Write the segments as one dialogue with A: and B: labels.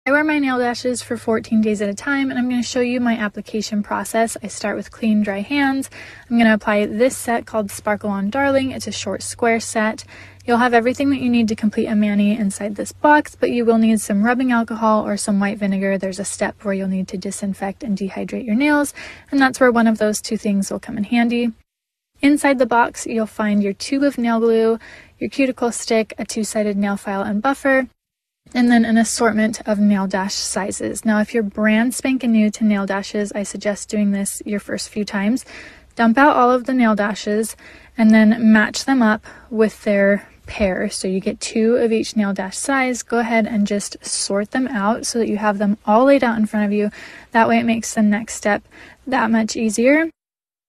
A: I wear my nail dashes for 14 days at a time, and I'm going to show you my application process. I start with clean, dry hands. I'm going to apply this set called Sparkle On Darling. It's a short square set. You'll have everything that you need to complete a mani inside this box, but you will need some rubbing alcohol or some white vinegar. There's a step where you'll need to disinfect and dehydrate your nails, and that's where one of those two things will come in handy. Inside the box, you'll find your tube of nail glue, your cuticle stick, a two-sided nail file and buffer, and then an assortment of nail dash sizes. Now, if you're brand spanking new to nail dashes, I suggest doing this your first few times. Dump out all of the nail dashes and then match them up with their pair. So you get 2 of each nail dash size. Go ahead and just sort them out so that you have them all laid out in front of you. That way it makes the next step that much easier.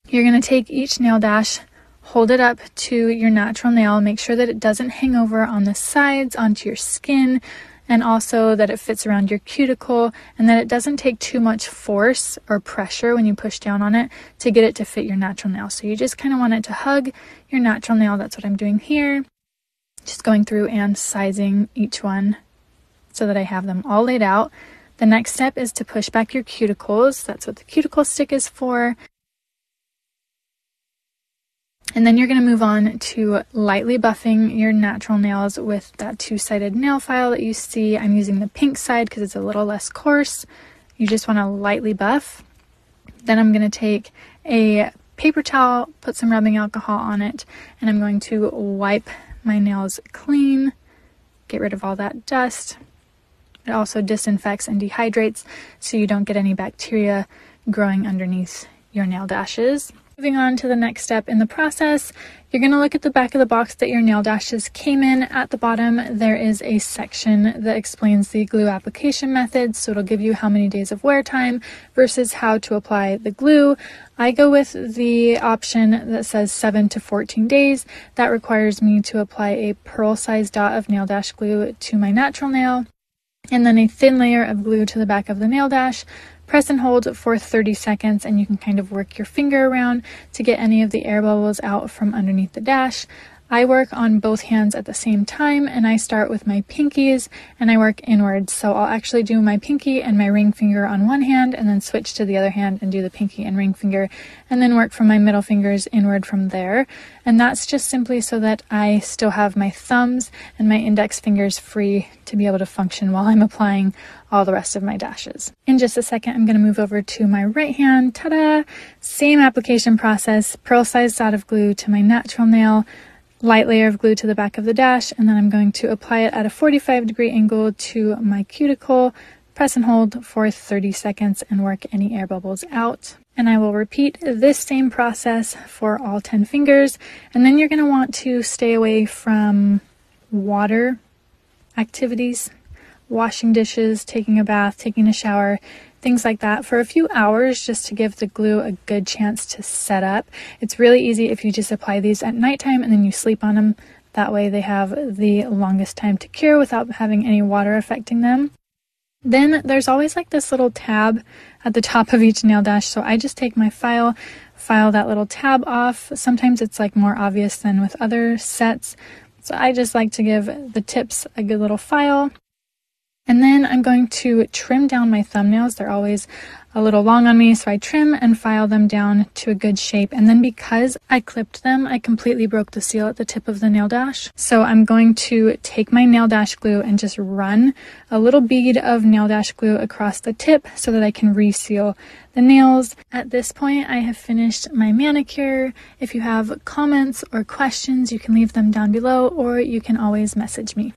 A: You're going to take each nail dash, hold it up to your natural nail, make sure that it doesn't hang over on the sides onto your skin, and also that it fits around your cuticle and that it doesn't take too much force or pressure when you push down on it to get it to fit your natural nail. So you just kind of want it to hug your natural nail. That's what I'm doing here. Just going through and sizing each one so that I have them all laid out. The next step is to push back your cuticles. That's what the cuticle stick is for. And then you're going to move on to lightly buffing your natural nails with that two-sided nail file that you see. I'm using the pink side because it's a little less coarse. You just want to lightly buff. Then I'm going to take a paper towel, put some rubbing alcohol on it, and I'm going to wipe my nails clean, get rid of all that dust. It also disinfects and dehydrates so you don't get any bacteria growing underneath your nail dashes. Moving on to the next step in the process, you're going to look at the back of the box that your nail dashes came in. At the bottom, there is a section that explains the glue application method, so it'll give you how many days of wear time versus how to apply the glue. I go with the option that says 7 to 14 days. That requires me to apply a pearl-sized dot of nail dash glue to my natural nail, and then a thin layer of glue to the back of the nail dash. Press and hold for 30 seconds and you can kind of work your finger around to get any of the air bubbles out from underneath the dash. I work on both hands at the same time, and I start with my pinkies and I work inwards. So I'll actually do my pinky and my ring finger on one hand and then switch to the other hand and do the pinky and ring finger and then work from my middle fingers inward from there. And that's just simply so that I still have my thumbs and my index fingers free to be able to function while I'm applying all the rest of my dashes. In just a second, I'm going to move over to my right hand. Ta-da! Same application process, pearl-sized dot of glue to my natural nail, light layer of glue to the back of the dash, and then I'm going to apply it at a 45-degree angle to my cuticle, press and hold for 30 seconds and work any air bubbles out. And I will repeat this same process for all 10 fingers. And then you're going to want to stay away from water activities, washing dishes, taking a bath, taking a shower, things like that for a few hours just to give the glue a good chance to set up. It's really easy if you just apply these at nighttime and then you sleep on them. That way they have the longest time to cure without having any water affecting them. Then there's always like this little tab at the top of each nail dash, so I just take my file that little tab off. Sometimes it's like more obvious than with other sets, so I just like to give the tips a good little file. And then I'm going to trim down my thumbnails. They're always a little long on me, so I trim and file them down to a good shape. And then because I clipped them, I completely broke the seal at the tip of the nail dash. So I'm going to take my nail dash glue and just run a little bead of nail dash glue across the tip so that I can reseal the nails. At this point, I have finished my manicure. If you have comments or questions, you can leave them down below, or you can always message me.